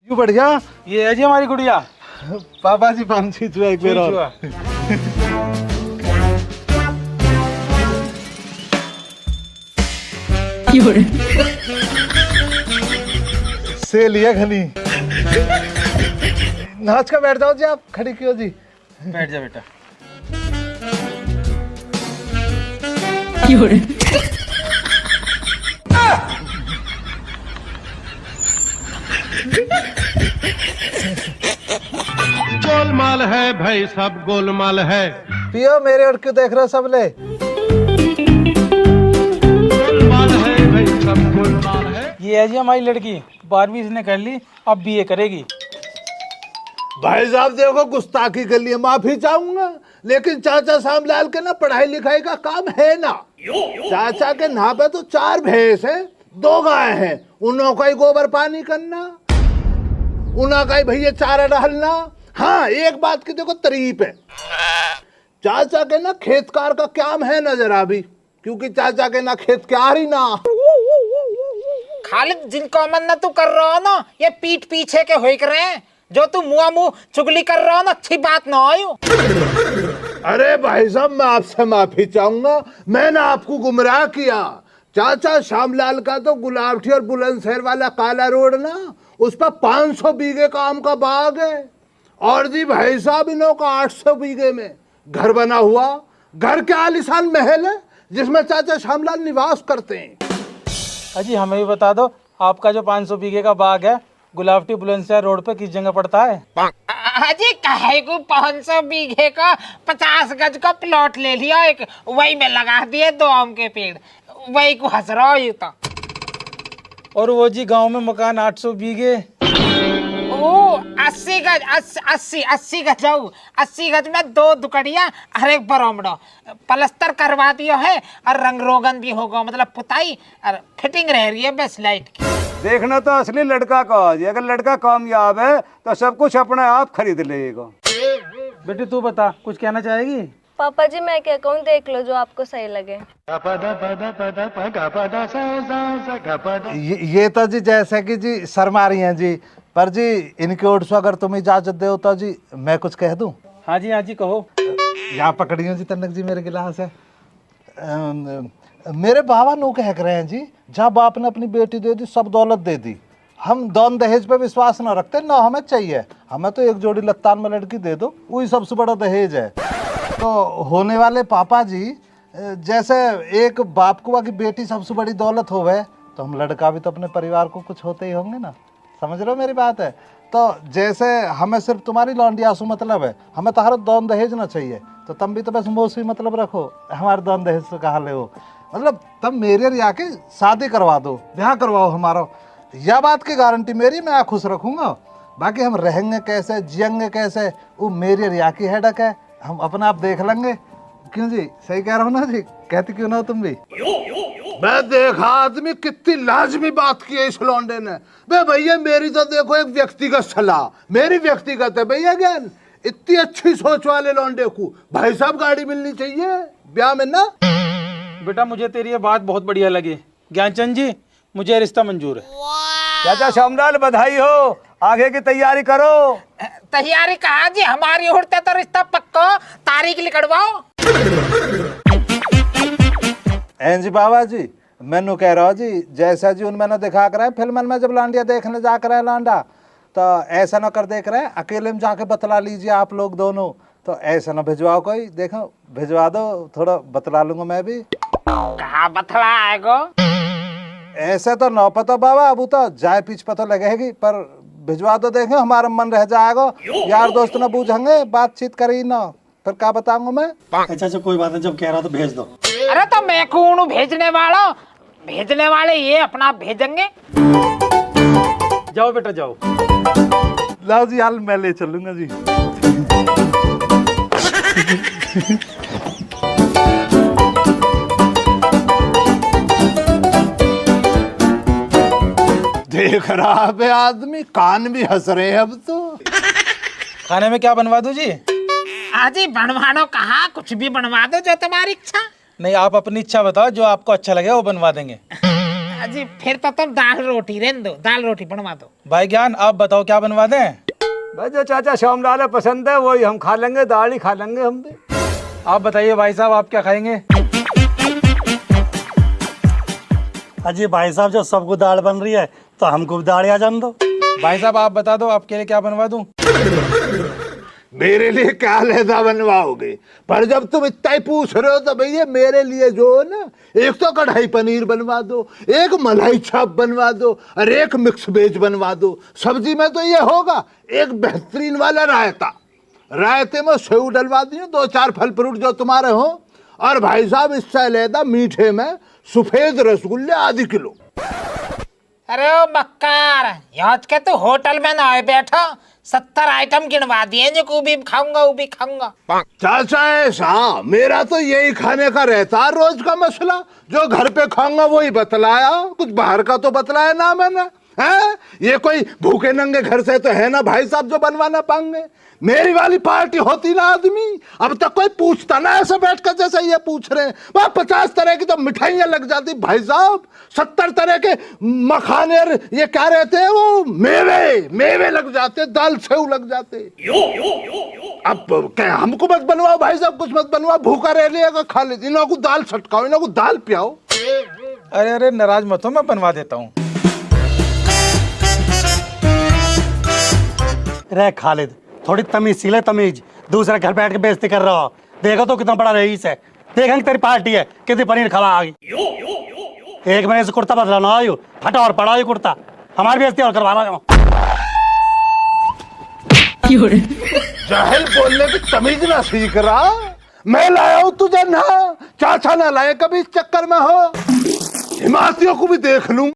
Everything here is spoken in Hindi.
क्यों बढ़िया। ये है जी हमारी गुड़िया। पापा जी पान छींचुआ एक बेर और। से लिया घनी। नाच का बैठ जाओ जी, आप खड़ी क्यों जी। बैठ जा बेटा। गोलमाल है भाई, सब गोलमाल है। पियो मेरे और क्यों देख रहे हो सब ले। गोलमाल है भाई, सब गोलमाल है। ये है जी हमारी लड़की, 12वीं इसने कर ली, अब बीए करेगी। भाई साहब देखो, गुस्ताखी के लिए माफी चाहूंगा, लेकिन चाचा श्यामलाल के ना पढ़ाई लिखाई का काम है ना। चाचा के नाम पे तो 4 भैंस है, 2 गाय है, उन्हों का ही गोबर पानी करना, उन्हों का ही भैया चारा डालना। हाँ एक बात की देखो तारीफ है, चाचा के ना खेतकार का काम है ना जरा भी, क्योंकि चाचा के ना खेतकार ही ना। खालिद जिनको अमन तू कर रहा हो ना, ये पीठ पीछे के होइक रहे हैं। जो तू मुआ मुंह चुगली कर रहा हो ना, अच्छी बात ना हो। अरे भाई साहब मैं आपसे माफी चाहूंगा, मैंने आपको गुमराह किया। चाचा श्यामलाल का तो गुलाबटी और बुलंदशहर वाला काला रोड ना, उस पर 500 बीघे का आम का बाग है। और जी भाई साहब इन्हों का 800 बीघे में घर बना हुआ, घर के आलीशान महल है जिसमें चाचा श्यामलाल निवास करते हैं। अजी हमें भी बता दो, आपका जो 500 बीघे का बाग है गुलाबटी बुलंदशहर रोड पे किस जगह पड़ता है? अजी कहे को 500 बीघे का 50 गज का प्लॉट ले लिया एक, वही में लगा दिए 2 आम के पेड़, वही को हंस रहा हो। तो और वो जी गांव में मकान 800 बीघे। ओ 80 गज, 80 गज जाऊ, 80 गज में 2 दुकड़िया हर एक बरामड़ा पलस्तर करवा दिया है, और रंग रोगन भी होगा, मतलब पुताई और फिटिंग रह रही है बस लाइट की। देखना तो असली लड़का का, अगर लड़का कामयाब है तो सब कुछ अपने आप खरीद लेगा। बेटी तू बता, कुछ कहना चाहेगी? पापा जी मैं क्या कहूँ, देख लो जो आपको सही लगे। ये तो जी जैसे कि जी शर्मा रही हैं जी, पर जी इनके ओर से अगर तुम इजाजत दो तो जी मैं कुछ कह दूं। हाँ जी कहो। यहाँ पकड़ियो जी तनक जी, मेरे गिलास है। मेरे बाबा नो कह रहे हैं जी, जहाँ बाप ने अपनी बेटी दे दी सब दौलत दे दी, हम दान दहेज पे विश्वास ना रखते ना, हमें चाहिए, हमें तो एक जोड़ी लत्तान में लड़की दे दो, वही सबसे बड़ा दहेज है। तो होने वाले पापा जी, जैसे एक बाप को की बेटी सबसे बड़ी दौलत होवे, तो हम लड़का भी तो अपने परिवार को कुछ होते ही होंगे ना, समझ रहे हो मेरी बात है। तो जैसे हमें सिर्फ तुम्हारी लौंडी आंसू मतलब है, हमें तो हर दान दहेज ना चाहिए, तो तुम भी तो बस मोसी मतलब रखो, हमारे दान दहेज से कहा ले हो, मतलब तब मेरे रिया के शादी करवा दो, ब्याह करवाओ हमारा, यह बात की गारंटी मेरी, मैं खुश रखूंगा। बाकी हम रहेंगे कैसे, जियेंगे कैसे, वो मेरी रिया की हेडक है, हम अपना आप देख लेंगे। क्यों जी सही कह रहा हूँ ना जी, कहते क्यों ना हो तुम भी। मैं देखा आदमी कितनी लाजमी बात की है इस लौंडे ने। बे भैया मेरी तो देखो एक व्यक्तिगत सलाह, मेरी व्यक्तिगत है भैया ज्ञान, इतनी अच्छी सोच वाले लौंडे को भाई साहब गाड़ी मिलनी चाहिए ब्याह में ना। बेटा मुझे तेरी ये बात बहुत बढ़िया लगी, ज्ञानचंद जी मुझे रिश्ता मंजूर है। चाचा श्यामलाल बधाई हो, आगे की तैयारी करो। तैयारी कहा जी, हमारी उड़ते तो रिश्ता पक्का, तारीख लिखवाओ। एन जी बाबा जी मैनू कह रहा जी, जैसा जी उनमें ना दिखा कर फिल्म में जब लांडिया देखने जा कर लांडा, तो ऐसा ना कर देख रहे अकेले में जाके बतला लीजिए आप लोग दोनों, तो ऐसा ना भिजवाओ कोई, देखो भिजवा दो, थोड़ा बतला लूंगा मैं भी। कहा बतला आएगो? ऐसे तो नौ पता बाबा, अब तो जाए पीछ पता लगेगी, पर भिजवा दो, देखें हमारा मन रह जाएगा, यार दोस्त ना बूझेंगे, बातचीत करी ना, फिर क्या बताऊंगा मैं। अच्छा कोई बात नहीं, जब कह रहा तो भेज दो। अरे तो मैं कौन भेजने वाले ये अपना भेजेंगे। जाओ बेटा जाओ। लाओ जी हाल मैं ले चलूंगा जी। देख रहा है आदमी, कान भी हंस रहे हैं अब तो। खाने में क्या बनवा दूं जी? आजी बनवानो कहा, कुछ भी बनवा दो जो तुम्हारी इच्छा। नहीं आप अपनी इच्छा बताओ, जो आपको अच्छा लगे वो बनवा देंगे। जी फिर तो तुम दाल रोटी रहने दो, दाल रोटी बनवा दो। भाई ज्ञान आप बताओ क्या बनवा दें? भाई जो चाचा श्यामलाल पसंद है वही हम खा लेंगे, दाल ही खा लेंगे हम भी। आप बताइए भाई साहब आप क्या खाएंगे? अजी भाई साहब जब सबको दाल बन रही है तो हमको भी दाल आ जाने दो। भाई साहब आप बता दो आपके लिए क्या बनवा दूं? मेरे लिए क्या अलहदा बनवाओगे? पर जब तुम इतना ही पूछ रहे हो तो भैया मेरे लिए जो है ना, एक तो कढ़ाई पनीर बनवा दो, एक मलाई चाप बनवा दो और एक मिक्स वेज बनवा दो। सब्जी में तो ये होगा एक बेहतरीन वाला रायता, रायते में सेव डलवा दिए, 2-4 फल फ्रूट जो तुम्हारे हो, और भाई साहब इससे अलहदा मीठे में सफेद रसगुल्ले आधी किलो। अरे ओ बक्कार, आज के तो होटल में ना आए बैठा, 70 आइटम गिनवा दिए जो को भी खाऊंगा वो भी खाऊंगा। चाचा ऐसा मेरा तो यही खाने का रहता है रोज का मसला, जो घर पे खाऊंगा वही बतलाया, कुछ बाहर का तो बतलाया ना मैंने। है ये कोई भूखे नंगे घर से तो है ना भाई साहब जो बनवाना पाएंगे। मेरी वाली पार्टी होती ना आदमी अब तक कोई पूछता ना ऐसे बैठ कर जैसे ये पूछ रहे हैं। वह 50 तरह की तो मिठाइयां लग जाती भाई साहब, 70 तरह के मखाने ये क्या रहते हैं वो मेवे लग जाते, दाल सेव लग जाते। अब क्या हमको मत बनवाओ भाई साहब, कुछ मत बनवाओ, भूखा रह लिएगा खा लीजिए, इन्हों को दाल छटकाओ, इन्हों को दाल पियाओ। अरे नाराज मत हो, मैं बनवा देता हूँ। रे खालिद थोड़ी तमीज सीले, तमीज दूसरे घर बैठ के बेइज्जती कर रहा हो। देखो तो कितना बड़ा रईस है, देखेंगे तेरी पार्टी है कितनी पनीर खवा आ गई। एक महीने से कुर्ता बदलाना आयु, फटा और पड़ा कुर्ता, हमारी बेइज्जती और करवाना जाओ। जाहिल बोलने की तमीज ना सीख रहा, मैं लाया हूं तुझे ना, चाचा ना लाए कभी इस चक्कर में हो, हिमातियों को भी देख लूं।